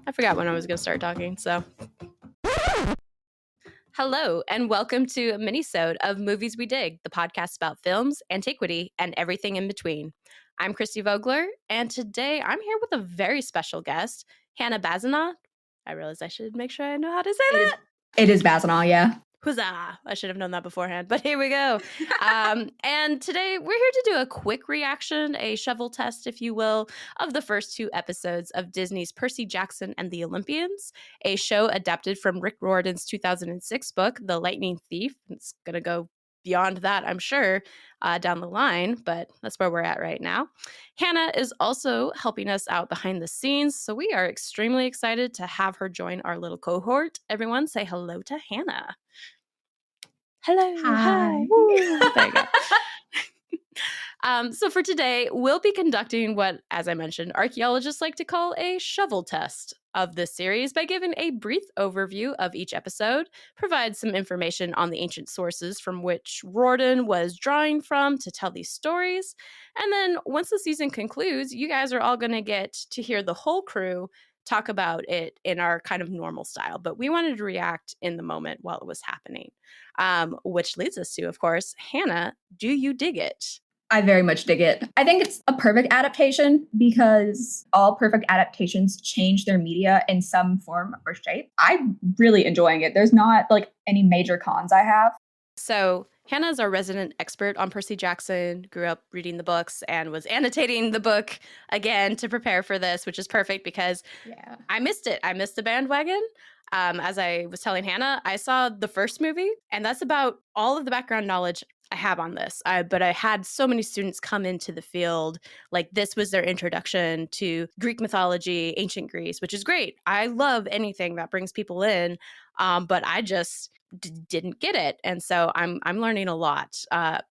I forgot when I was going to start talking, so. Hello, and welcome to a minisode of Movies We Dig, the podcast about films, antiquity, and everything in between. I'm Christie Vogler, and today I'm here with a very special guest, Hannah Bazinaw. I realize I should make sure I know how to say that. It is Bazinaw, yeah. Huzzah! I should have known that beforehand, but here we go. And today we're here to do a quick reaction, a shovel test, if you will, of the first two episodes of Disney's Percy Jackson and the Olympians, a show adapted from Rick Riordan's 2006 book, The Lightning Thief. It's going to go beyond that, I'm sure, down the line, but that's where we're at right now. Hannah is also helping us out behind the scenes, so we are extremely excited to have her join our little cohort. Everyone say hello to Hannah. Hello. Hi. Woo. There you go. So for today, we'll be conducting what, as I mentioned, archaeologists like to call a shovel test of this series by giving a brief overview of each episode, provide some information on the ancient sources from which Riordan was drawing from to tell these stories. And then once the season concludes, you guys are all going to get to hear the whole crew talk about it in our kind of normal style. But we wanted to react in the moment while it was happening, which leads us to, of course, Hannah, do you dig it? I very much dig it. I think it's a perfect adaptation because all perfect adaptations change their media in some form or shape. I'm really enjoying it. There's not like any major cons I have. So Hannah is our resident expert on Percy Jackson, grew up reading the books and was annotating the book again to prepare for this, which is perfect because I missed it. I missed the bandwagon. As I was telling Hannah, I saw the first movie, and that's about all of the background knowledge I have on this. But I had so many students come into the field, like this was their introduction to Greek mythology, ancient Greece, which is great. I love anything that brings people in, but I just didn't get it, and so I'm learning a lot.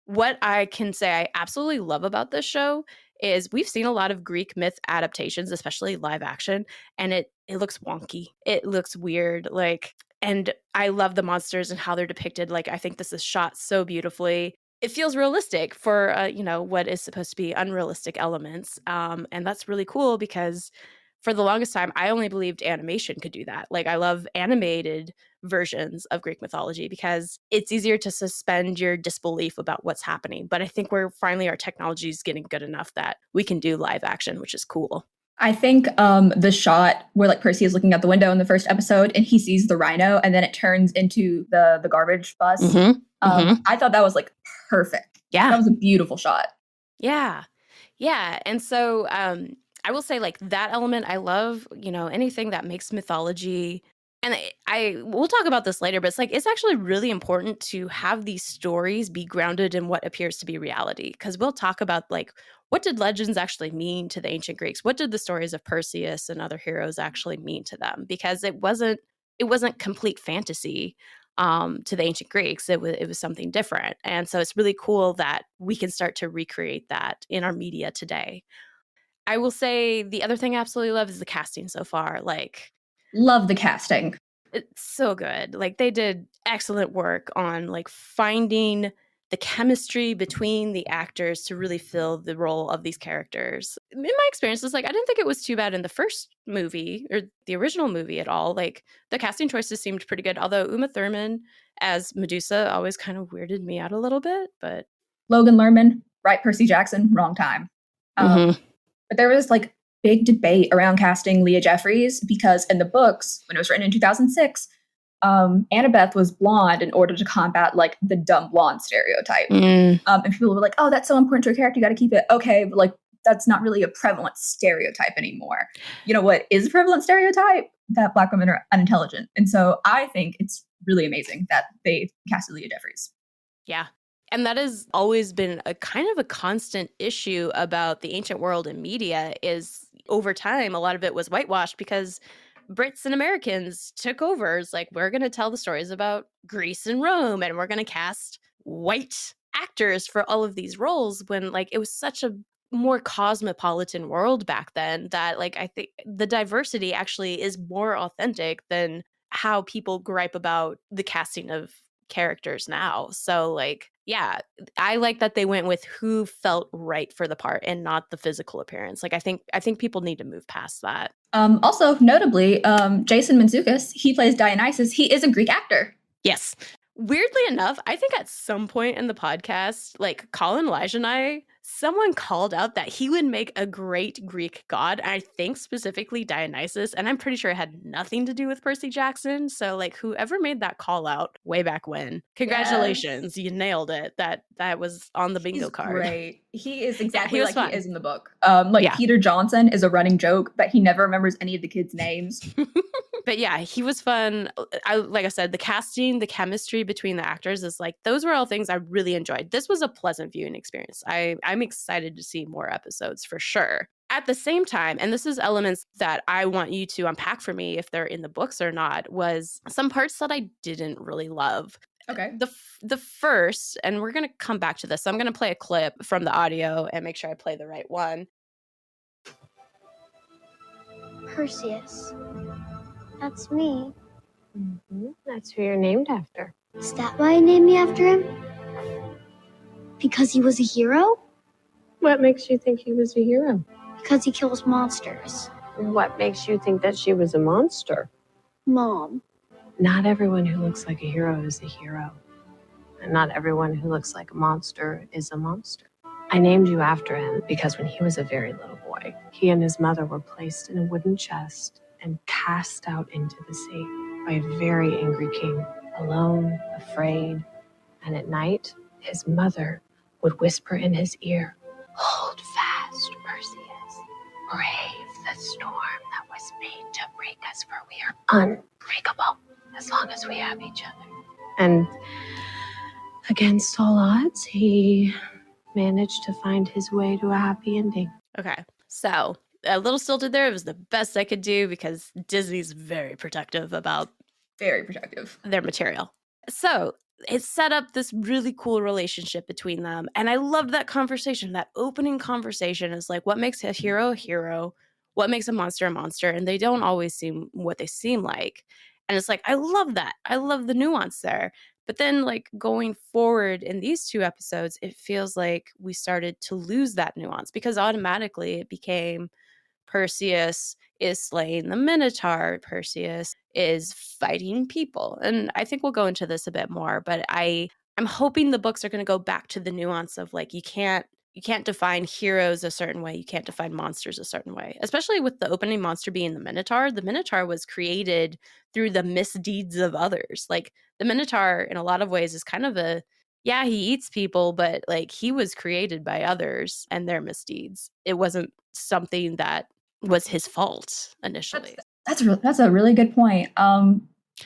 What I can say I absolutely love about this show is we've seen a lot of Greek myth adaptations, especially live action, and it looks wonky. It looks weird, and I love the monsters and how they're depicted. Like, I think this is shot so beautifully. It feels realistic for what is supposed to be unrealistic elements, and that's really cool because for the longest time I only believed animation could do that. Like, I love animated versions of Greek mythology because it's easier to suspend your disbelief about what's happening. But I think our technology is getting good enough that we can do live action, which is cool. I think the shot where like Percy is looking out the window in the first episode and he sees the rhino and then it turns into the garbage bus. I thought that was like perfect. Yeah. That was a beautiful shot. Yeah. Yeah. And so I will say, like, that element I love, anything that makes mythology. And we'll talk about this later, but it's like, it's actually really important to have these stories be grounded in what appears to be reality. Because we'll talk about, like, what did legends actually mean to the ancient Greeks? What did the stories of Perseus and other heroes actually mean to them? Because it wasn't complete fantasy to the ancient Greeks. It was something different. And so it's really cool that we can start to recreate that in our media today. I will say the other thing I absolutely love is the casting so far. Like, love the casting. It's so good. Like, they did excellent work on like finding the chemistry between the actors to really fill the role of these characters. In my experience, it's like I didn't think it was too bad in the first movie or the original movie at all. Like, the casting choices seemed pretty good. Although Uma Thurman as Medusa always kind of weirded me out a little bit, but Logan Lerman, right? Percy Jackson, wrong time. But there was like big debate around casting Leah Jeffries because in the books, when it was written in 2006, Annabeth was blonde in order to combat like the dumb blonde stereotype. And people were like, "Oh, that's so important to a character, you got to keep it." Okay, but like that's not really a prevalent stereotype anymore. You know what is a prevalent stereotype? That Black women are unintelligent. And so I think it's really amazing that they casted Leah Jeffries. Yeah. And that has always been a kind of a constant issue about the ancient world in media is over time, a lot of it was whitewashed because Brits and Americans took over. It's like, we're going to tell the stories about Greece and Rome, and we're going to cast white actors for all of these roles when like it was such a more cosmopolitan world back then that like I think the diversity actually is more authentic than how people gripe about the casting of characters now. So like, yeah, I like that they went with who felt right for the part and not the physical appearance. Like, I think people need to move past that. Also, notably, Jason Mantzoukas, he plays Dionysus. He is a Greek actor. Yes. Weirdly enough, I think at some point in the podcast, like Colin, Elijah, and I, someone called out that he would make a great Greek god. I think specifically Dionysus, and I'm pretty sure it had nothing to do with Percy Jackson. So, like, whoever made that call out way back when, congratulations, you nailed it. That was on the bingo card. Great. He is exactly he like fun. He is in the book. Peter Johnson is a running joke, but he never remembers any of the kids' names. But yeah, he was fun. Like I said, the casting, the chemistry between the actors is like, those were all things I really enjoyed. This was a pleasant viewing experience. I'm excited to see more episodes for sure. At the same time, and this is elements that I want you to unpack for me if they're in the books or not, was some parts that I didn't really love. Okay. The first, and we're going to come back to this. So I'm going to play a clip from the audio and make sure I play the right one. Perseus. That's me. Mm-hmm. That's who you're named after. Is that why I named me after him? Because he was a hero? What makes you think he was a hero? Because he kills monsters. What makes you think that she was a monster? Mom. Not everyone who looks like a hero is a hero. And not everyone who looks like a monster is a monster. I named you after him because when he was a very little boy, he and his mother were placed in a wooden chest and cast out into the sea by a very angry king, alone, afraid. And at night, his mother would whisper in his ear, "Hold fast, Perseus. Brave the storm that was made to break us, for we are unbreakable as long as we have each other." And against all odds, he managed to find his way to a happy ending. Okay, so a little stilted there. It was the best I could do because Disney's very protective about their material. So it set up this really cool relationship between them. And I loved that conversation. That opening conversation is like, what makes a hero a hero? What makes a monster a monster? And they don't always seem what they seem like. And it's like, I love that. I love the nuance there. But then, like, going forward in these two episodes, it feels like we started to lose that nuance because automatically it became Perseus is slaying the Minotaur. Perseus is fighting people. And I think we'll go into this a bit more, but I'm hoping the books are going to go back to the nuance of like, you can't define heroes a certain way. You can't define monsters a certain way, especially with the opening monster being the Minotaur. The Minotaur was created through the misdeeds of others. Like the Minotaur in a lot of ways is kind of he eats people, but like he was created by others and their misdeeds. It wasn't something that was his fault initially. That's a really good point.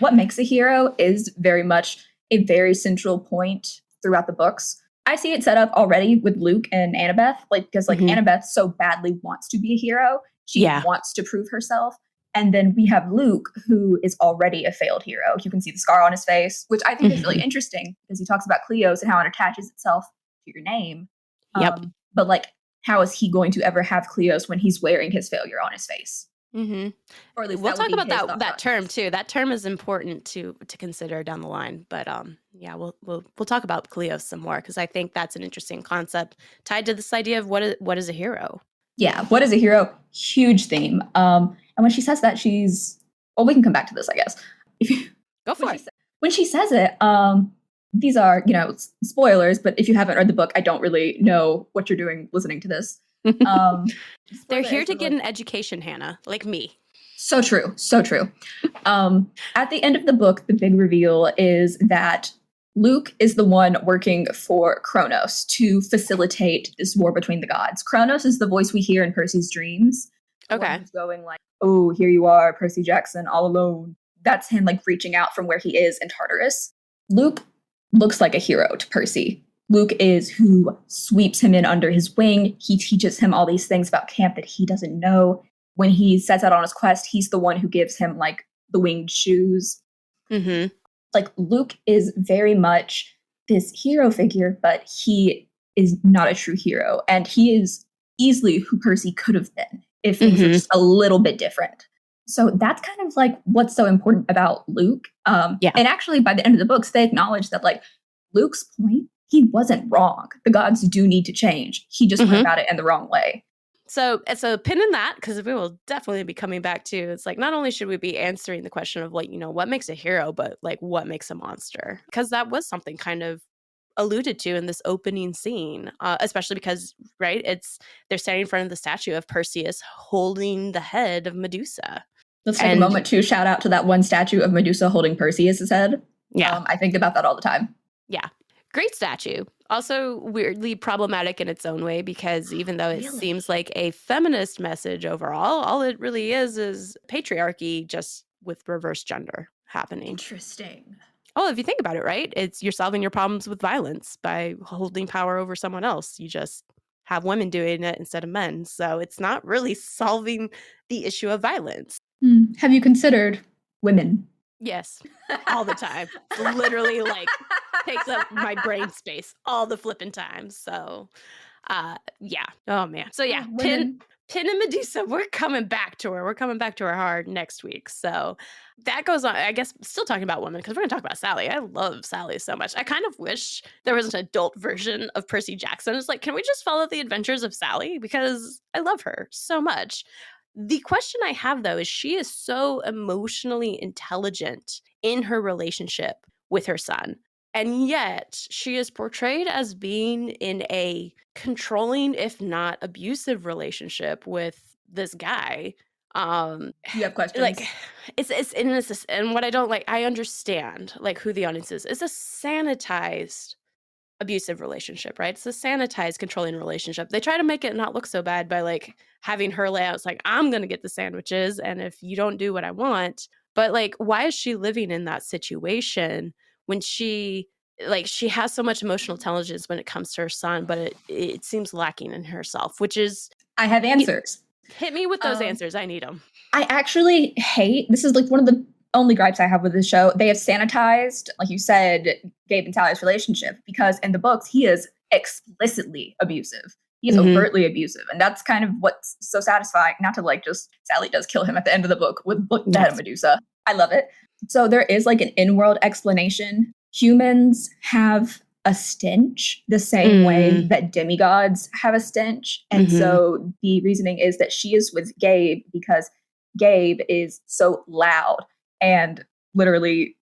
What makes a hero is very much a very central point throughout the books. I see it set up already with Luke and Annabeth, because Annabeth so badly wants to be a hero. She wants to prove herself. And then we have Luke, who is already a failed hero. You can see the scar on his face, which I think is really interesting because he talks about Kleos and how it attaches itself to your name. But like, how is he going to ever have Kleos when he's wearing his failure on his face? Mm-hmm. Or at least we'll talk about that term too. That term is important to consider down the line. But we'll talk about Kleos some more because I think that's an interesting concept tied to this idea of what is a hero. Yeah, what is a hero? Huge theme. And when she says that, we can come back to this, I guess. Go for it. When she says it, these are, spoilers, but if you haven't read the book, I don't really know what you're doing listening to this. They're here to get an education, Hannah, like me. So true. So true. At the end of the book, the big reveal is that Luke is the one working for Kronos to facilitate this war between the gods. Kronos is the voice we hear in Percy's dreams. Okay. He's going like, "Oh, here you are, Percy Jackson, all alone." That's him like reaching out from where he is in Tartarus. Luke looks like a hero to Percy. Luke is who sweeps him in under his wing. He teaches him all these things about camp that he doesn't know. When he sets out on his quest, he's the one who gives him like the winged shoes. Mm-hmm. Like Luke is very much this hero figure, but he is not a true hero. And he is easily who Percy could have been if things were just a little bit different. So that's kind of like what's so important about Luke. And actually by the end of the books, they acknowledge that like Luke's point, he wasn't wrong. The gods do need to change. He just went about it in the wrong way. So it's a pin in that, because we will definitely be coming back to, it's like, not only should we be answering the question of like, what makes a hero, but like what makes a monster? Because that was something kind of alluded to in this opening scene, especially because, right, they're standing in front of the statue of Perseus holding the head of Medusa. Let's take a moment to shout out to that one statue of Medusa holding Perseus' head. Yeah. I think about that all the time. Yeah. Great statue. Also weirdly problematic in its own way, because even though it seems like a feminist message overall, all it really is patriarchy, just with reverse gender happening. Interesting. Oh, if you think about it, right? You're solving your problems with violence by holding power over someone else. You just have women doing it instead of men. So it's not really solving the issue of violence. Have you considered women? Yes, all the time. Literally, like, takes up my brain space all the flipping time. So, yeah. Oh, man. So, yeah, Pin and Medusa, we're coming back to her. We're coming back to her hard next week. So that goes on, I guess, still talking about women, because we're going to talk about Sally. I love Sally so much. I kind of wish there was an adult version of Percy Jackson. It's like, can we just follow the adventures of Sally? Because I love her so much. The question I have, though, is she is so emotionally intelligent in her relationship with her son. And yet she is portrayed as being in a controlling, if not abusive, relationship with this guy. You have questions? Like, and what I don't like, I understand like who the audience is. It's a sanitized abusive relationship, right? It's a sanitized controlling relationship. They try to make it not look so bad by like having her lay out, it's like, I'm going to get the sandwiches, and if you don't do what I want. But like, why is she living in that situation when she has so much emotional intelligence when it comes to her son, but it seems lacking in herself, which is... I have answers. Hit me with those answers. I need them. I actually hate, this is like one of the only gripes I have with this show. They have sanitized, like you said, Gabe and Sally's relationship, because in the books, he is explicitly abusive. He is overtly abusive. And that's kind of what's so satisfying. Not to like just, Sally does kill him at the end of the book with the head of Medusa. I love it. So there is like an in-world explanation. Humans have a stench the same way that demigods have a stench. And so the reasoning is that she is with Gabe because Gabe is so loud and literally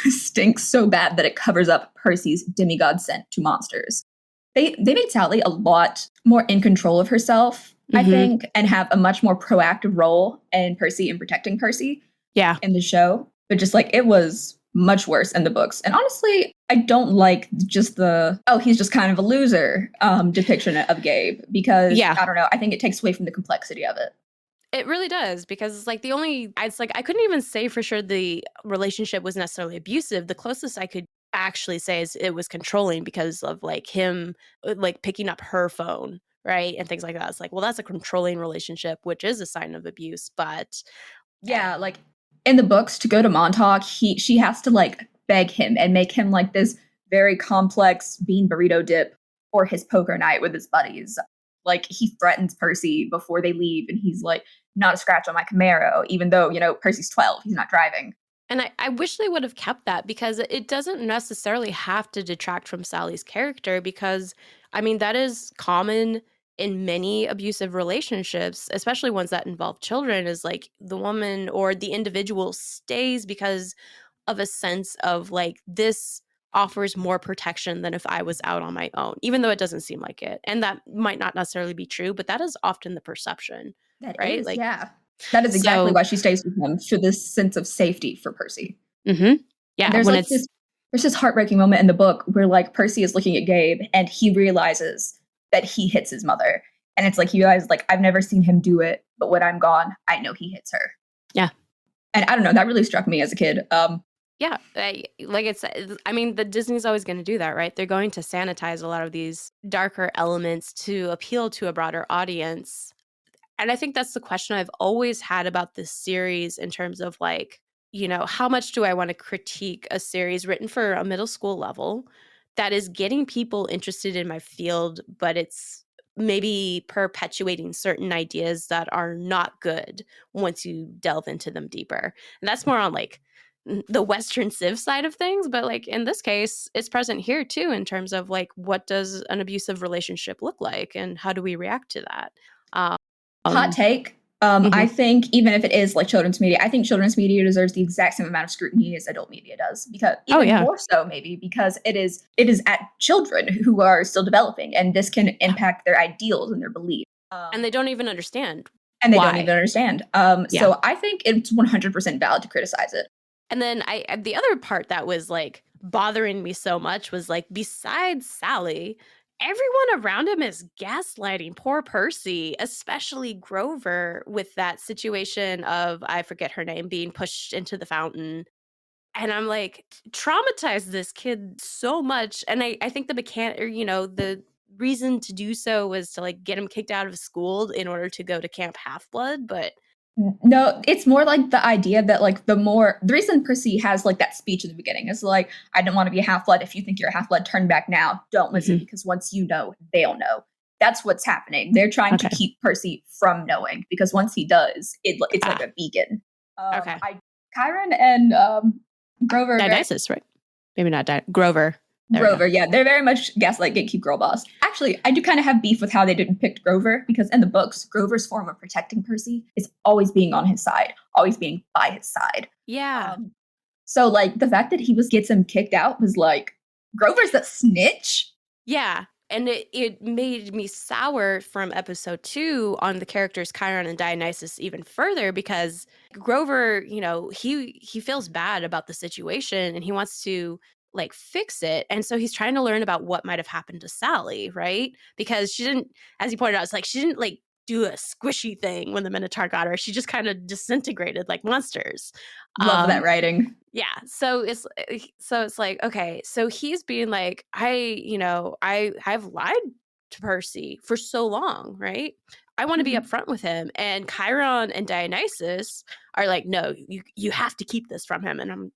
stinks so bad that it covers up Percy's demigod scent to monsters. They made Sally a lot more in control of herself, I think, and have a much more proactive role in Percy and protecting Percy in the show. But just like, it was much worse in the books. And honestly, I don't like just he's just kind of a loser depiction of Gabe, because I don't know, I think it takes away from the complexity of it. It really does, because it's like I couldn't even say for sure the relationship was necessarily abusive. The closest I could actually say is it was controlling, because of like him like picking up her phone, right? And things like that. It's like, well, that's a controlling relationship, which is a sign of abuse. But yeah, like in the books, to go to Montauk, she has to like beg him and make him like this very complex bean burrito dip for his poker night with his buddies. Like, he threatens Percy before they leave, and he's like, not a scratch on my Camaro, even though, Percy's 12, he's not driving. And I wish they would have kept that, because it doesn't necessarily have to detract from Sally's character, because, I mean, that is common in many abusive relationships, especially ones that involve children, is like the woman or the individual stays because of a sense of like, this offers more protection than if I was out on my own, even though it doesn't seem like it. And that might not necessarily be true, but that is often the perception. That right? is, yeah. That is exactly why she stays with him, for this sense of safety for Percy. Yeah. And there's like there's this heartbreaking moment in the book where like Percy is looking at Gabe and he realizes that he hits his mother. And it's like, he realizes like, I've never seen him do it, but when I'm gone, I know he hits her. Yeah. And I don't know, that really struck me as a kid. Yeah, I mean, the Disney's always going to do that, right? They're going to sanitize a lot of these darker elements to appeal to a broader audience. And I think that's the question I've always had about this series, in terms of like, how much do I want to critique a series written for a middle school level that is getting people interested in my field, but it's maybe perpetuating certain ideas that are not good once you delve into them deeper. And that's more on like the Western Civ side of things, but like in this case, it's present here too, in terms of like, what does an abusive relationship look like and how do we react to that? Hot take. I think even if it is like children's media, I think children's media deserves the exact same amount of scrutiny as adult media does, because more so maybe because it is at children who are still developing, and this can impact their ideals and their beliefs. And they don't even understand. Don't even understand. So I think it's 100% valid to criticize it. And then the other part that was like bothering me so much was like, besides Sally, everyone around him is gaslighting poor Percy, especially Grover, with that situation of, I forget her name, being pushed into the fountain. And I'm like, traumatized this kid so much. And I think the reason to do so was to like get him kicked out of school in order to go to Camp Half-Blood, but no, it's more like the idea that like the reason Percy has like that speech in the beginning is like, I don't want to be a half-blood. If you think you're a half-blood, turn back now. Don't listen, because once you know, they'll know. That's what's happening. They're trying to keep Percy from knowing, because once he does, it's like a beacon. Chiron and Grover. Dionysus, right? Maybe not Grover. Grover, yeah, they're very much gaslight, gatekeep, girl boss. Actually, I do kind of have beef with how they didn't pick Grover, because in the books, Grover's form of protecting Percy is always being on his side, always being by his side. Yeah. So like the fact that he gets him kicked out was like, Grover's a snitch. Yeah. And it made me sour from episode 2 on the characters Chiron and Dionysus even further, because Grover, he feels bad about the situation and he wants to like fix it. And so he's trying to learn about what might have happened to Sally, right? Because she didn't, as you pointed out, it's like she didn't like do a squishy thing when the Minotaur got her. She just kind of disintegrated like monsters. Love that writing. Yeah. So it's like, okay, so he's being like, I've lied to Percy for so long, right? I want to be upfront with him. And Chiron and Dionysus are like, no, you have to keep this from him. And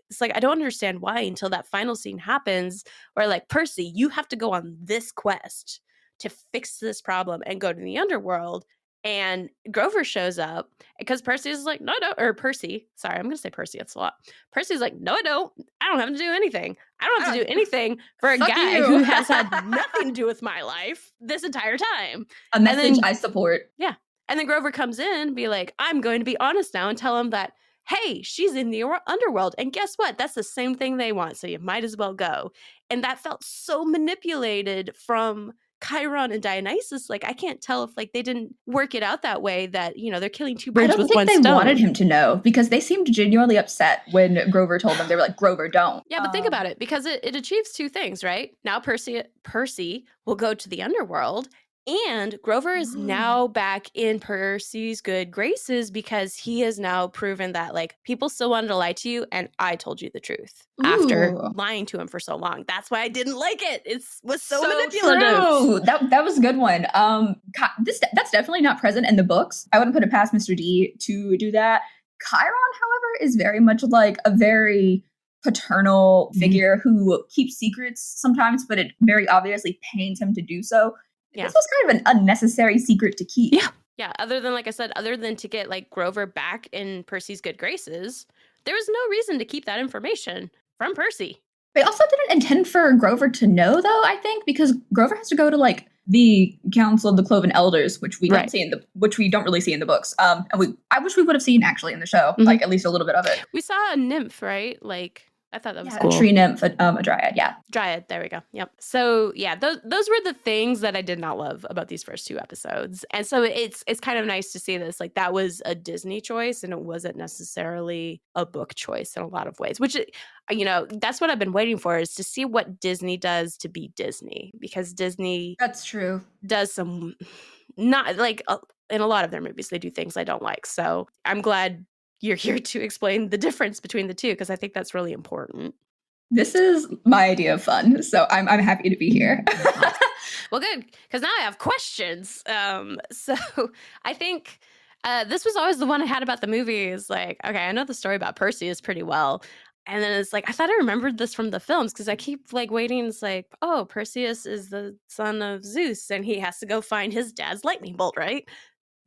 it's like, I don't understand why until that final scene happens where like, Percy, you have to go on this quest to fix this problem and go to the underworld. And Grover shows up because Percy's like, no, or Percy. Sorry, I'm going to say Percy. It's a lot. Percy's like, no, I don't. I don't have to do anything. I don't have to do anything for a guy who has had nothing to do with my life this entire time. A message I support. Yeah. And then Grover comes in and be like, I'm going to be honest now and tell him that, hey, she's in the underworld. And guess what? That's the same thing they want. So you might as well go. And that felt so manipulated from Chiron and Dionysus. Like, I can't tell if like they didn't work it out that way, that, they're killing two birds with one stone. I don't think they wanted him to know, because they seemed genuinely upset when Grover told them. They were like, Grover, don't. Yeah, but think about it, because it achieves two things, right? Now Percy will go to the underworld, and Grover is now back in Percy's good graces, because he has now proven that like people still wanted to lie to you, and I told you the truth after lying to him for so long. That's why I didn't like it. It was so manipulative. True. That was a good one. That's definitely not present in the books. I wouldn't put it past Mr. D to do that. Chiron, however, is very much like a very paternal figure who keeps secrets sometimes, but it very obviously pains him to do so. Yeah. This was kind of an unnecessary secret to keep. Yeah. Yeah. Other than, like I said, other than to get like Grover back in Percy's good graces, there was no reason to keep that information from Percy. They also didn't intend for Grover to know, though, I think, because Grover has to go to like the Council of the Cloven Elders, which we don't see which we don't really see in the books. And I wish we would have seen actually in the show, like at least a little bit of it. We saw a nymph, right? Like, I thought that was cool. A tree nymph, a dryad, yeah. Dryad, there we go. Yep. So yeah, those were the things that I did not love about these first 2 episodes. And so it's kind of nice to see this. Like, that was a Disney choice, and it wasn't necessarily a book choice in a lot of ways, which, that's what I've been waiting for, is to see what Disney does to be Disney, because Disney That's true. does some, not like in a lot of their movies, they do things I don't like. So I'm glad you're here to explain the difference between the two, because I think that's really important. This is my idea of fun, so I'm happy to be here. Well, good, because now I have questions. So I think this was always the one I had about the movie. Is like, okay, I know the story about Percy is pretty well. And then it's like, I thought I remembered this from the films, because I keep like waiting. It's like, oh, Perseus is the son of Zeus, and he has to go find his dad's lightning bolt, right?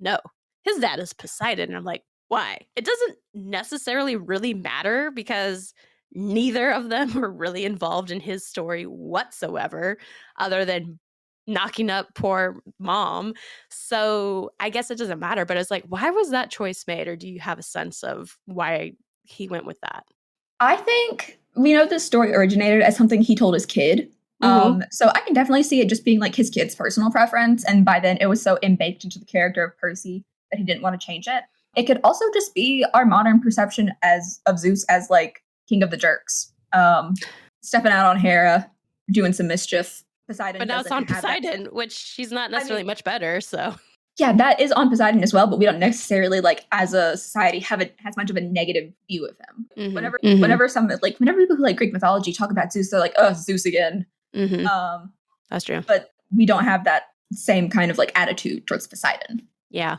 No, his dad is Poseidon. And I'm like, why? It doesn't necessarily really matter, because neither of them were really involved in his story whatsoever, other than knocking up poor mom. So I guess it doesn't matter, but it's like, why was that choice made? Or do you have a sense of why he went with that? I think we know this story originated as something he told his kid. So I can definitely see it just being like his kid's personal preference. And by then it was so embaked into the character of Percy that he didn't want to change it. It could also just be our modern perception of Zeus as like king of the jerks, stepping out on Hera, doing some mischief. Poseidon, but now it's on Poseidon, which she's not necessarily much better. So yeah, that is on Poseidon as well, but we don't necessarily like as a society have as much of a negative view of him. Whenever people who like Greek mythology talk about Zeus, they're like, oh, Zeus again. That's true. But we don't have that same kind of like attitude towards Poseidon. Yeah.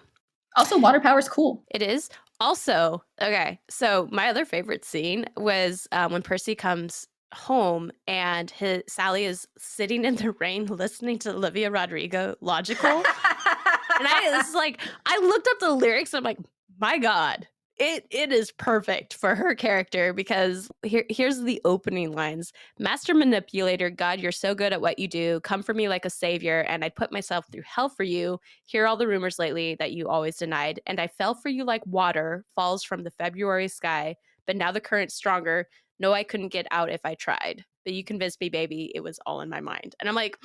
Also, water power is cool. It is. Also, okay, so my other favorite scene was when Percy comes home and Sally is sitting in the rain listening to Olivia Rodrigo, Logical. And I looked up the lyrics and I'm like, my God, it is perfect for her character because here's the opening lines. Master manipulator, God, you're so good at what you do. Come for me like a savior, and I'd put myself through hell for you. Hear all the rumors lately that you always denied, and I fell for you like water falls from the February sky, but now the current's stronger. No, I couldn't get out if I tried. But you convinced me, baby. It was all in my mind. And I'm like,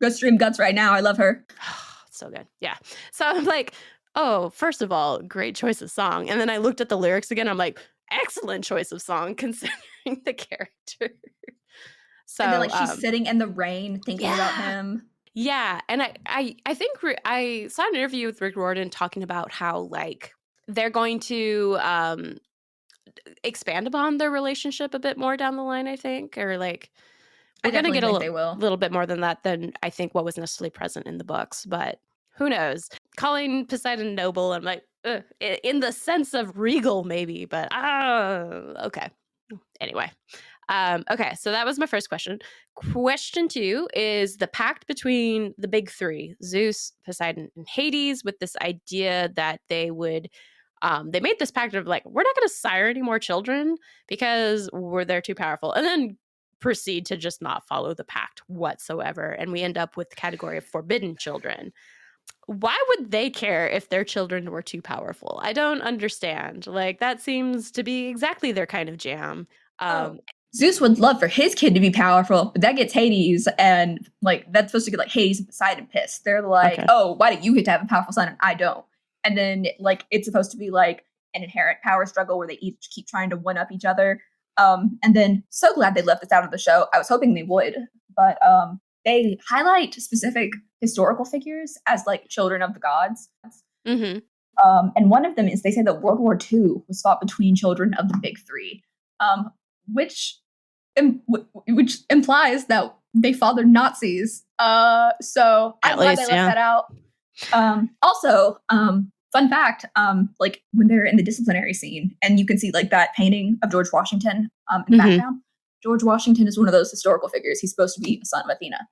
go stream Guts right now. I love her. So good. Yeah. So I'm like, oh, first of all, great choice of song. And then I looked at the lyrics again. I'm like, excellent choice of song considering the character. So and then like she's sitting in the rain thinking about him. Yeah. And I think I saw an interview with Rick Riordan talking about how like they're going to expand upon their relationship a bit more down the line, I think. Or like we're going to get a little bit more than that than I think what was necessarily present in the books. But who knows? Calling Poseidon noble, I'm like, in the sense of regal, maybe, but okay. Anyway, okay, so that was my first question. Question 2 is the pact between the big three, Zeus, Poseidon, and Hades, with this idea that they would, they made this pact of like, we're not going to sire any more children because they're too powerful, and then proceed to just not follow the pact whatsoever, and we end up with the category of forbidden children. Why would they care if their children were too powerful? I don't understand. Like, that seems to be exactly their kind of jam. Zeus would love for his kid to be powerful, but that gets Hades, and like that's supposed to get like Hades and Poseidon pissed. They're like, oh, why do you get to have a powerful son and I don't? And then like it's supposed to be like an inherent power struggle where they each keep trying to one up each other. And then so glad they left this out of the show. I was hoping they would, but they highlight specific historical figures as like children of the gods. And one of them is they say that World War II was fought between children of the big three, which implies that they fathered Nazis. So I'm glad they left that out. Also, fun fact, like when they're in the disciplinary scene and you can see like that painting of George Washington in the background, George Washington is one of those historical figures. He's supposed to be a son of Athena.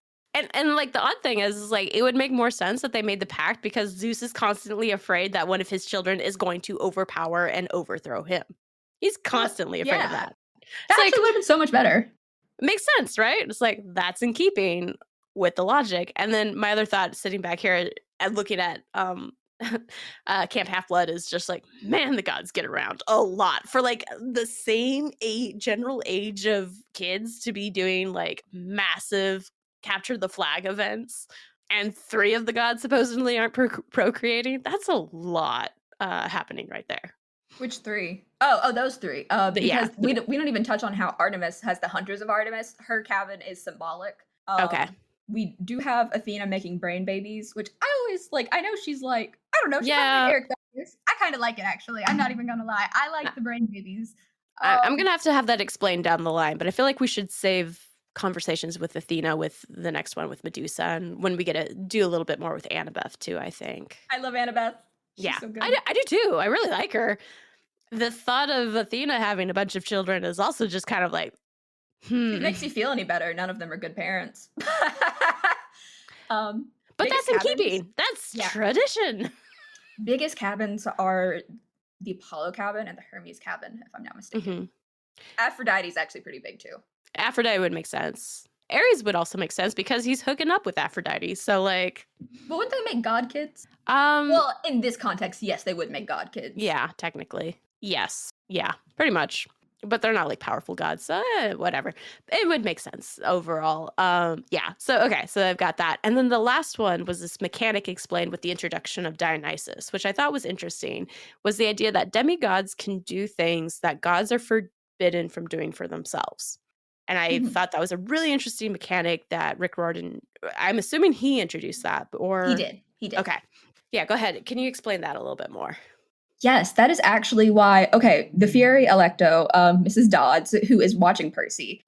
And like the odd thing is like it would make more sense that they made the pact because Zeus is constantly afraid that one of his children is going to overpower and overthrow him. He's constantly afraid of that. That actually would have been so much better. Makes sense, right? It's like that's in keeping with the logic. And then my other thought, sitting back here and looking at Camp Half-Blood, is just like, man, the gods get around a lot for like the same general age of kids to be doing like massive capture the flag events, and 3 of the gods supposedly aren't procreating. That's a lot happening right there. Which 3? Oh, those 3. Because we don't even touch on how Artemis has the Hunters of Artemis. Her cabin is symbolic. Okay. We do have Athena making brain babies, which I always like. I know she's like, I don't know. She's Yeah. Eric Douglas. I kind of like it, actually. I'm not even going to lie. I like the brain babies. I'm going to have that explained down the line, but I feel like we should save conversations with Athena with the next one with Medusa, and when we get to do a little bit more with Annabeth too, I think. I love Annabeth. She's so good. I do too. I really like her. The thought of Athena having a bunch of children is also just kind of like, If it makes you feel any better, none of them are good parents. But that's in keeping. That's tradition. Biggest cabins are the Apollo cabin and the Hermes cabin, if I'm not mistaken. Aphrodite's actually pretty big too. Aphrodite would make sense. Ares would also make sense because he's hooking up with Aphrodite. So like, but would they make god kids? um, Well, in this context, yes, they would make god kids. yeah, technically, yes, yeah, pretty much. But they're not like powerful gods, so whatever. It would make sense overall. Yeah. So okay, so I've got that, and then the last one was this mechanic explained with the introduction of Dionysus, which I thought was interesting. Was the idea that demigods can do things that gods are forbidden from doing for themselves. And I thought that was a really interesting mechanic that Rick Riordan, I'm assuming he introduced that, or He did. Okay. Yeah, go ahead. Can you explain that a little bit more? Yes, that is actually why. Okay, the Fury Electo, Mrs. Dodds, who is watching Percy,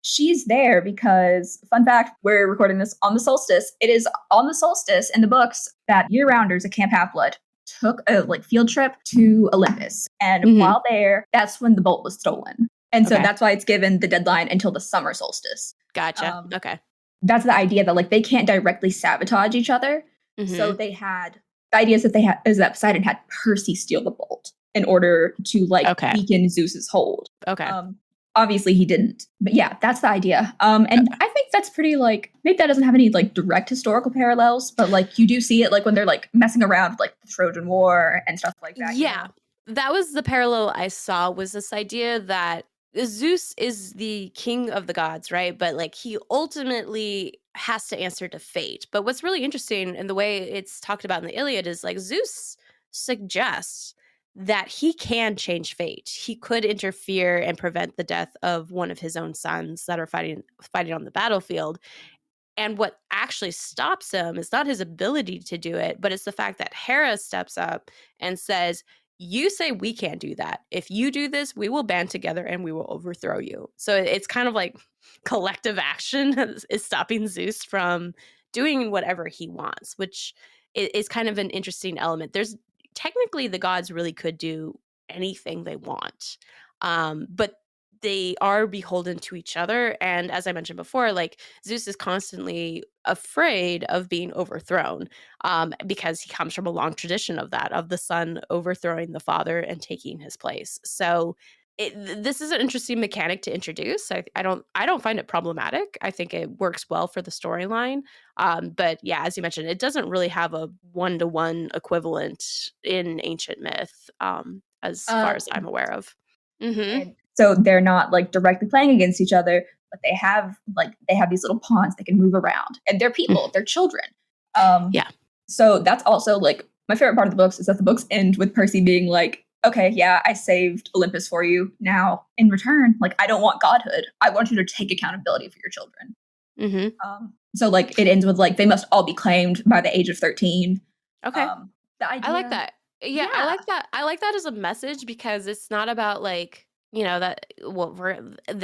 she's there because, fun fact, we're recording this on the solstice. It is on the solstice in the books that year-rounders at Camp Half-Blood took a field trip to Olympus, and while there, that's when the bolt was stolen, and so that's why it's given the deadline until the summer solstice. Gotcha. Okay. That's the idea that they can't directly sabotage each other. So they had the idea is that Poseidon had Percy steal the bolt in order to weaken Zeus's hold. Okay. Obviously he didn't, but yeah, that's the idea. And I think that's pretty maybe that doesn't have any direct historical parallels, but you do see it when they're messing around with the Trojan War and stuff like that. Yeah, that was the parallel I saw, was this idea that Zeus is the king of the gods, right? But he ultimately has to answer to fate. But what's really interesting in the way it's talked about in the Iliad is Zeus suggests that he can change fate. He could interfere and prevent the death of one of his own sons that are fighting on the battlefield. And what actually stops him is not his ability to do it, but it's the fact that Hera steps up and says, you say we can't do that. If you do this, we will band together and we will overthrow you. So it's kind of collective action is stopping Zeus from doing whatever he wants, which is kind of an interesting element. There's technically the gods really could do anything they want, but they are beholden to each other. And as I mentioned before, Zeus is constantly afraid of being overthrown because he comes from a long tradition of that, of the son overthrowing the father and taking his place. So this is an interesting mechanic to introduce. I don't find it problematic. I think it works well for the storyline. But yeah, as you mentioned, it doesn't really have a one-to-one equivalent in ancient myth, as far as I'm aware of. And so they're not directly playing against each other, but they have these little pawns they can move around, and they're people, they're children. Yeah. So that's also my favorite part of the books is that the books end with Percy being okay, yeah, I saved Olympus for you. Now, in return, I don't want godhood. I want you to take accountability for your children. So it ends with they must all be claimed by the age of 13. Okay. The idea, I like that. Yeah, I like that. I like that as a message because it's not about then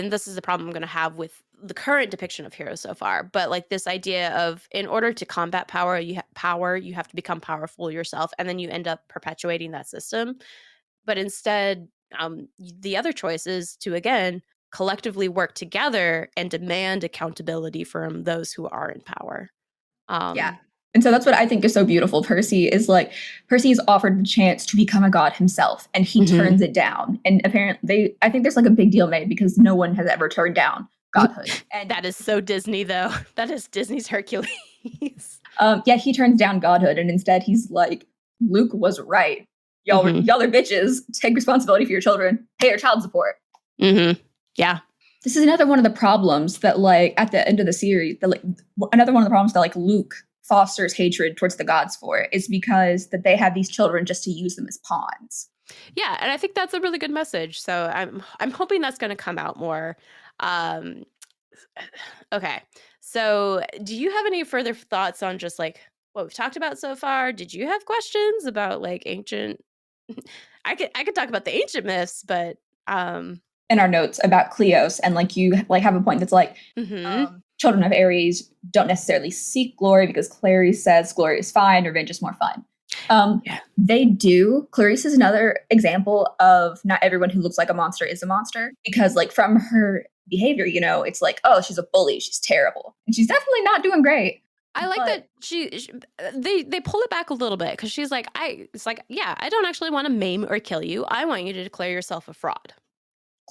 this is the problem I'm going to have with the current depiction of heroes so far. But this idea of, in order to combat power, you have to become powerful yourself, and then you end up perpetuating that system. But instead, the other choice is to, again, collectively work together and demand accountability from those who are in power. Yeah. And so that's what I think is so beautiful. Percy is offered the chance to become a god himself, and he turns it down. And apparently, I think there's a big deal made because no one has ever turned down godhood. And that is so Disney, though. That is Disney's Hercules. Yeah, he turns down godhood, and instead he's Luke was right. Y'all are bitches. Take responsibility for your children. Pay your child support. Yeah. This is another one of the problems that at the end of the series, another one of the problems that Luke fosters hatred towards the gods for is because that they have these children just to use them as pawns. Yeah, and I think that's a really good message. So I'm hoping that's going to come out more. Okay. So do you have any further thoughts on just what we've talked about so far? Did you have questions about ancient? I could talk about the ancient myths, but in our notes about Cleos, and you have a point that's children of Ares don't necessarily seek glory because Clarice says glory is fine, revenge is more fun. They do. Clarice is another example of not everyone who looks like a monster is a monster, because from her behavior, it's oh, she's a bully, she's terrible, and she's definitely not doing great. I like that they pull it back a little bit because she's yeah, I don't actually want to maim or kill you. I want you to declare yourself a fraud.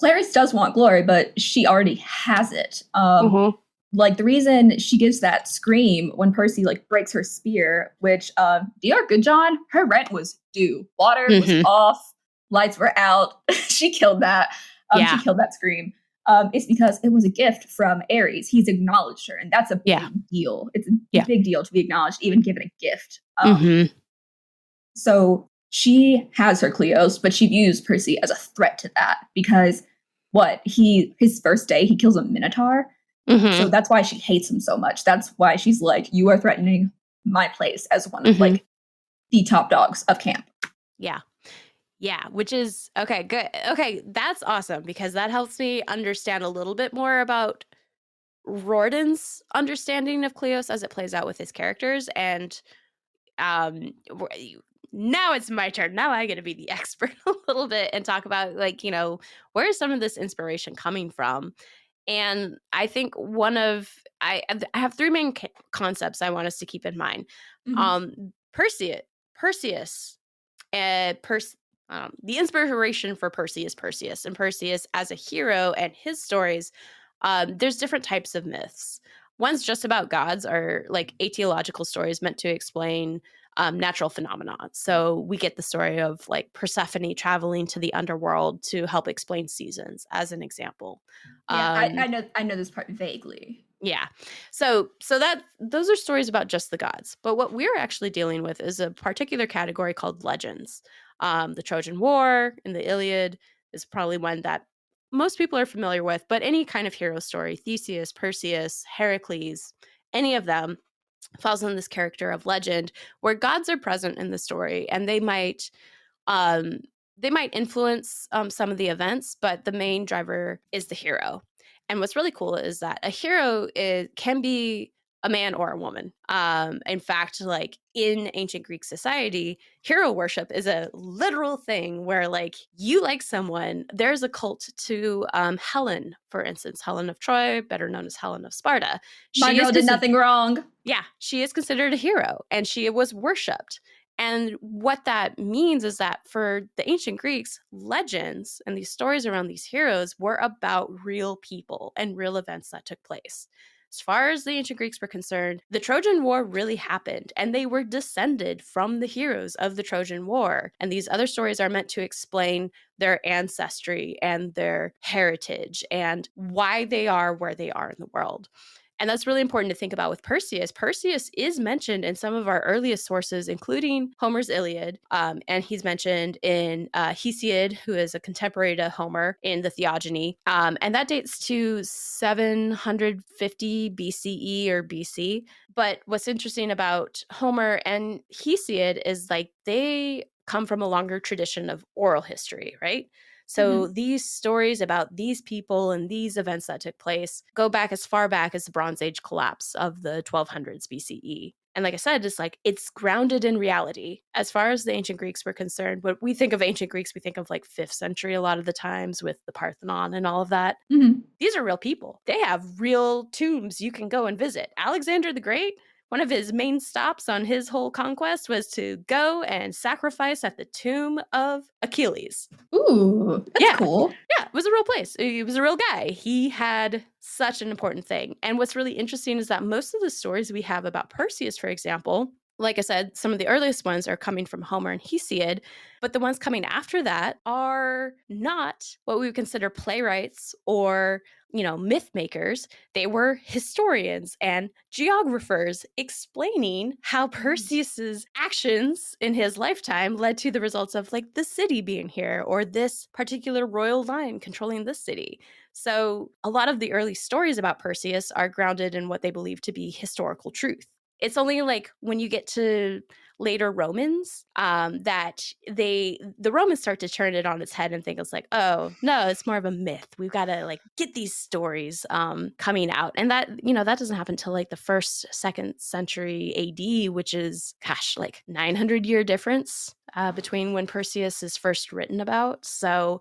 Clarice does want glory, but she already has it. like the reason she gives that scream when Percy like breaks her spear, which DR Good John, her rent was due. Water was off, lights were out. She killed that. She killed that scream. It's because it was a gift from Ares. He's acknowledged her, and that's a big deal. It's a big deal to be acknowledged, even given a gift. So she has her Cleos, but she views Percy as a threat to that because his first day he kills a Minotaur. So that's why she hates him so much. That's why she's like, you are threatening my place as one of like the top dogs of camp. Yeah, which is okay, good. Okay, that's awesome because that helps me understand a little bit more about Rorden's understanding of Cleos as it plays out with his characters. And now it's my turn. Now I get to be the expert a little bit and talk about like, where is some of this inspiration coming from? And I think I have three main concepts I want us to keep in mind. Perseus, the inspiration for Percy is Perseus, and Perseus as a hero and his stories. There's different types of myths. One's just about gods, or like aetiological stories meant to explain natural phenomena. So we get the story of like Persephone traveling to the underworld to help explain seasons, as an example. I know this part vaguely. Yeah. So those are stories about just the gods. But what we're actually dealing with is a particular category called legends. The Trojan War and the Iliad is probably one that most people are familiar with, but any kind of hero story, Theseus, Perseus, Heracles, any of them falls in this character of legend where gods are present in the story, and they might influence some of the events, but the main driver is the hero. And what's really cool is that a hero can be a man or a woman. In fact, like in ancient Greek society, hero worship is a literal thing where like you like someone. There's a cult to Helen, for instance, Helen of Troy, better known as Helen of Sparta. My girl did nothing wrong. Yeah, she is considered a hero, and she was worshipped. And what that means is that for the ancient Greeks, legends and these stories around these heroes were about real people and real events that took place. As far as the ancient Greeks were concerned, the Trojan War really happened, and they were descended from the heroes of the Trojan War. And these other stories are meant to explain their ancestry and their heritage and why they are where they are in the world. And that's really important to think about with Perseus. Perseus is mentioned in some of our earliest sources, including Homer's Iliad. And he's mentioned in Hesiod, who is a contemporary to Homer in the Theogony. And that dates to 750 BCE or BC. But what's interesting about Homer and Hesiod is like they come from a longer tradition of oral history, right? So these stories about these people and these events that took place go back as far back as the Bronze Age collapse of the 1200s BCE. And like I said, it's grounded in reality. As far as the ancient Greeks were concerned, when we think of ancient Greeks, we think of like 5th century a lot of the times with the Parthenon and all of that. These are real people. They have real tombs you can go and visit. Alexander the Great, one of his main stops on his whole conquest was to go and sacrifice at the tomb of Achilles. Ooh, that's cool. Yeah, it was a real place. He was a real guy. He had such an important thing. And what's really interesting is that most of the stories we have about Perseus, for example, like I said, some of the earliest ones are coming from Homer and Hesiod, but the ones coming after that are not what we would consider playwrights or, myth makers. They were historians and geographers explaining how Perseus's actions in his lifetime led to the results of like the city being here or this particular royal line controlling this city. So a lot of the early stories about Perseus are grounded in what they believe to be historical truth. It's only like when you get to later Romans that the Romans start to turn it on its head and think it's like, oh no, it's more of a myth. We've got to like get these stories coming out, and that that doesn't happen until like the 1st, 2nd century AD, which is like 900-year difference between when Perseus is first written about. So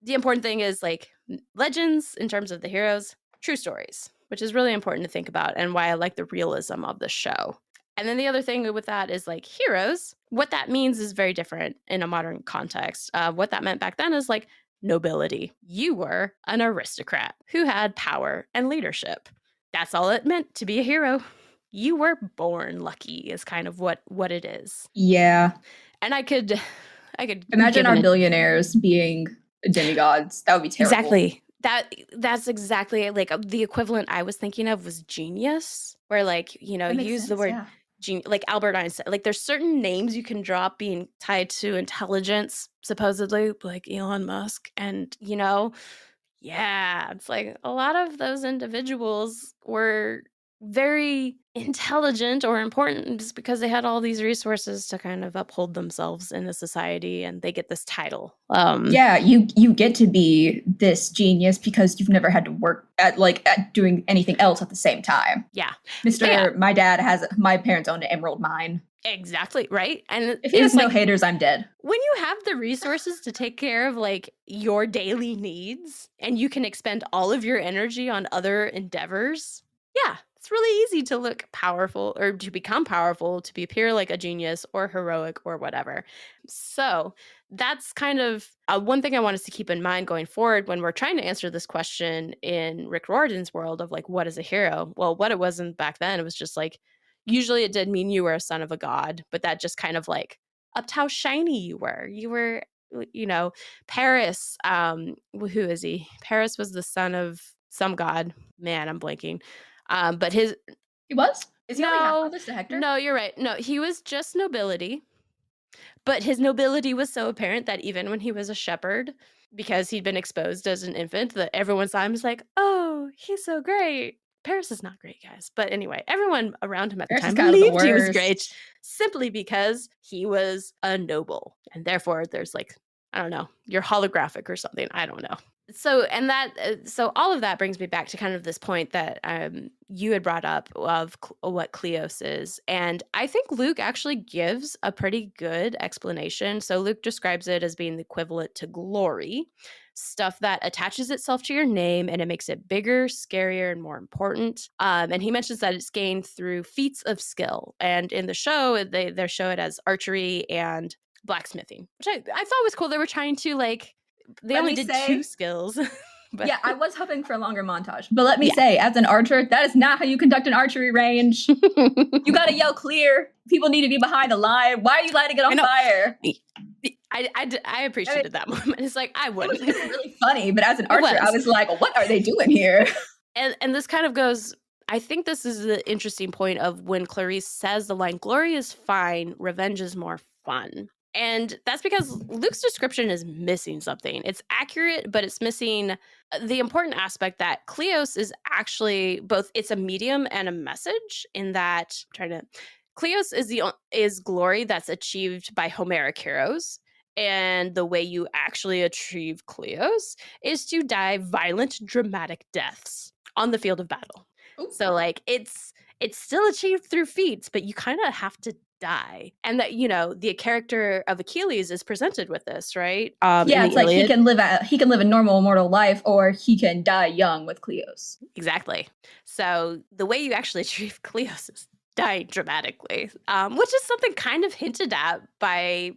the important thing is like legends in terms of the heroes, true stories, which is really important to think about and why I like the realism of the show. And then the other thing with that is like heroes, what that means is very different in a modern context. What that meant back then is like nobility. You were an aristocrat who had power and leadership. That's all it meant to be a hero. You were born lucky is kind of what it is. Yeah. And I could imagine our billionaires being demigods. That would be terrible. Exactly. That's exactly like the equivalent I was thinking of was genius, where like, use the word like Albert Einstein. Like there's certain names you can drop being tied to intelligence, supposedly, like Elon Musk. And, it's like a lot of those individuals were very intelligent or important just because they had all these resources to kind of uphold themselves in a society, and they get this title. Yeah, you get to be this genius because you've never had to work at doing anything else at the same time. Yeah. My parents owned an emerald mine. Exactly, right? And if he has no haters, I'm dead. When you have the resources to take care of like your daily needs and you can expend all of your energy on other endeavors, it's really easy to look powerful or to become powerful, to appear like a genius or heroic or whatever. So that's kind of one thing I want us to keep in mind going forward when we're trying to answer this question in Rick Riordan's world of like, what is a hero? Well, what it wasn't back then, it was just like, usually it did mean you were a son of a god, but that just kind of like upped how shiny you were. You were, Paris, who is he? Paris was the son of some god. Man, I'm blanking. But he was? Is he only half brother to Hector? No, you're right. No, he was just nobility. But his nobility was so apparent that even when he was a shepherd, because he'd been exposed as an infant, that everyone saw him was like, oh, he's so great. Paris is not great, guys. But anyway, everyone around him at the time believed he was great simply because he was a noble. And therefore, there's like, I don't know, you're holographic or something. I don't know. So all of that brings me back to kind of this point that you had brought up of what Kleos is. And I think Luke actually gives a pretty good explanation. So Luke describes it as being the equivalent to glory, stuff that attaches itself to your name and it makes it bigger, scarier, and more important. And he mentions that it's gained through feats of skill. And in the show, they show it as archery and blacksmithing, which I thought was cool. They were trying to like, they only did 2 skills. But yeah, I was hoping for a longer montage. But let me say, as an archer, that is not how you conduct an archery range. You gotta yell clear. People need to be behind a line. Why are you lighting it on fire? I appreciated that moment. It's like, I wouldn't. It was really funny, but as an archer, I was like, what are they doing here? And this kind of goes, I think this is the interesting point of when Clarice says the line, glory is fine, revenge is more fun. And that's because Luke's description is missing something. It's accurate, but it's missing the important aspect that Kleos is actually both, it's a medium and a message in that, Kleos is glory that's achieved by Homeric heroes. And the way you actually achieve Kleos is to die violent, dramatic deaths on the field of battle. Ooh. So like it's still achieved through feats, but you kind of have to die. And that, the character of Achilles is presented with this, right? It's like he can live a normal mortal life, or he can die young with Kleos. Exactly. So the way you actually achieve Kleos is dying dramatically, which is something kind of hinted at by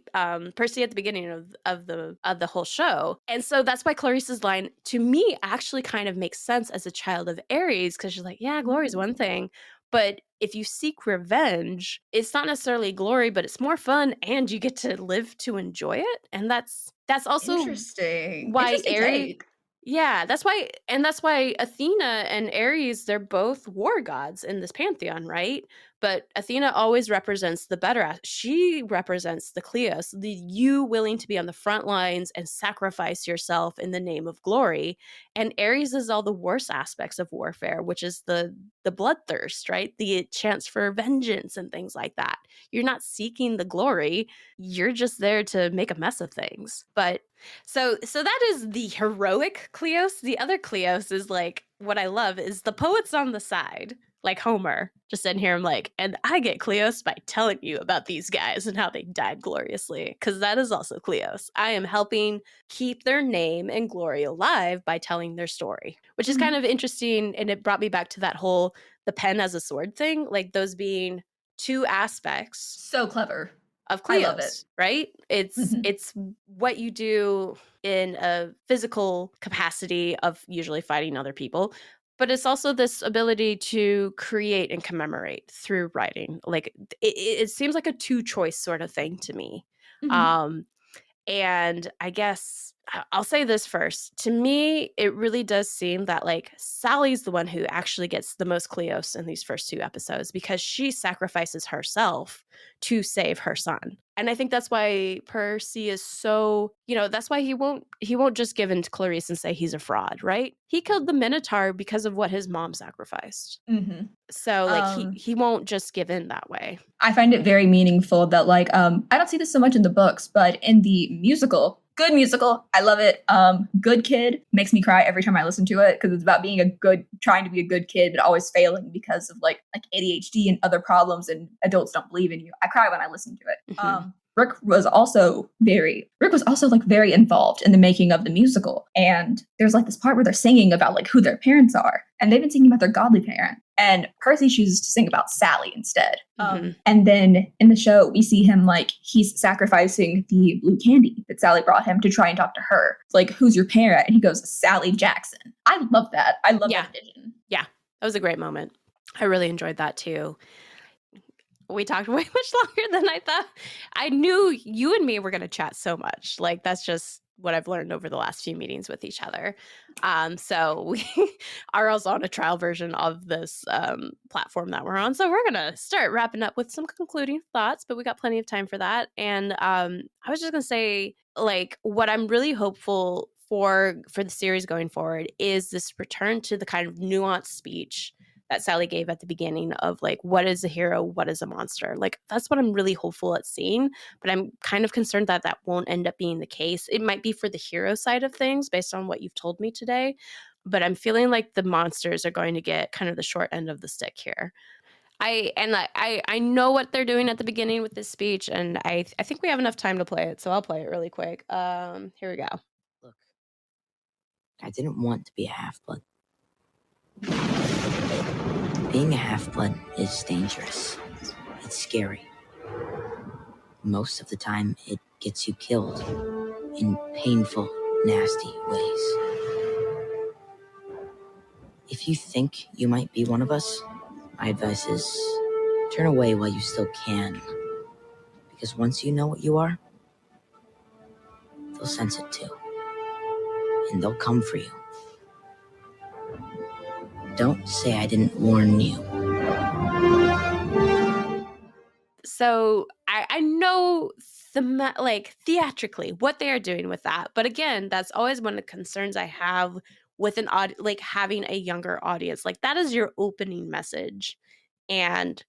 Percy at the beginning of the whole show. And so that's why Clarice's line to me actually kind of makes sense as a child of Aries, because she's like, yeah, glory is one thing, but if you seek revenge, it's not necessarily glory, but it's more fun, and you get to live to enjoy it. And that's also interesting. Why interesting Aries. take. Yeah, that's why Athena and Ares, they're both war gods in this pantheon, right? But Athena always represents the better. She represents the Kleos, the you willing to be on the front lines and sacrifice yourself in the name of glory. And Ares is all the worst aspects of warfare, which is the bloodthirst, right? The chance for vengeance and things like that. You're not seeking the glory. You're just there to make a mess of things. But so that is the heroic Kleos. The other Kleos is like, what I love is the poets on the side, like Homer, just sitting here. I'm like, and I get Kleos by telling you about these guys and how they died gloriously, because that is also Kleos. I am helping keep their name and glory alive by telling their story, which is kind of interesting. And it brought me back to that whole the pen as a sword thing, like those being 2 aspects. So clever. Of Kleos, I love it. Right? It's what you do in a physical capacity of usually fighting other people, But it's also this ability to create and commemorate through writing. Like it seems like a two-choice sort of thing to me. And I guess I'll say this first. To me, it really does seem that like Sally's the one who actually gets the most Cleos in these first 2 episodes because she sacrifices herself to save her son. And I think that's why Percy is so, that's why he won't just give in to Clarice and say he's a fraud, right? He killed the Minotaur because of what his mom sacrificed. So like he won't just give in that way. I find it very meaningful that like I don't see this so much in the books, but in the musical, good musical, I love it. Good Kid makes me cry every time I listen to it because it's about being trying to be a good kid but always failing because of like ADHD and other problems, and adults don't believe in you. I cry when I listen to it. Rick was also like very involved in the making of the musical. And there's like this part where they're singing about like who their parents are. And they've been singing about their godly parent. And Percy chooses to sing about Sally instead. And then in the show, we see him like he's sacrificing the blue candy that Sally brought him to try and talk to her. It's like, who's your parent? And he goes, Sally Jackson. I love that. I love that vision. Yeah, that was a great moment. I really enjoyed that too. We talked way much longer than I thought. I knew you and me were going to chat so much. Like, that's just what I've learned over the last few meetings with each other. So we are also on a trial version of this platform that we're on. So we're going to start wrapping up with some concluding thoughts, but we got plenty of time for that. And I was just going to say, like, what I'm really hopeful for the series going forward is this return to the kind of nuanced speech that Sally gave at the beginning of like, what is a hero? What is a monster? Like, that's what I'm really hopeful at seeing, but I'm kind of concerned that that won't end up being the case. It might be for the hero side of things based on what you've told me today, but I'm feeling like the monsters are going to get kind of the short end of the stick here. I know what they're doing at the beginning with this speech, and I think we have enough time to play it, so I'll play it really quick. Here we go. Look, I didn't want to be a half-blood. Being a half-blood is dangerous. It's scary. Most of the time, it gets you killed in painful, nasty ways. If you think you might be one of us, my advice is turn away while you still can. Because once you know what you are, they'll sense it too. And they'll come for you. Don't say I didn't warn you. So I know theatrically what they are doing with that, but again, that's always one of the concerns I have with having a younger audience. Like, that is your opening message, and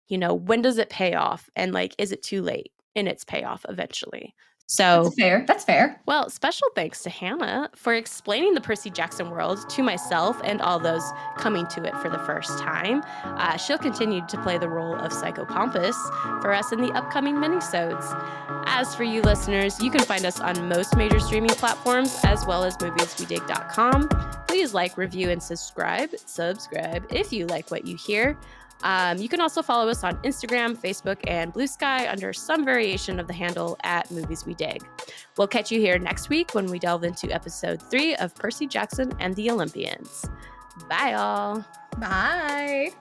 when does it pay off? And like, is it too late in its payoff eventually? So That's fair. Well, special thanks to Hannah for explaining the Percy Jackson world to myself and all those coming to it for the first time. She'll continue to play the role of Psycho Pompous for us in the upcoming minisodes. As for you listeners, you can find us on most major streaming platforms as well as movieswedig.com. Please like, review, and subscribe if you like what you hear. You can also follow us on Instagram, Facebook, and Blue Sky under some variation of the handle at Movies We Dig. We'll catch you here next week when we delve into episode 3 of Percy Jackson and the Olympians. Bye, all. Bye.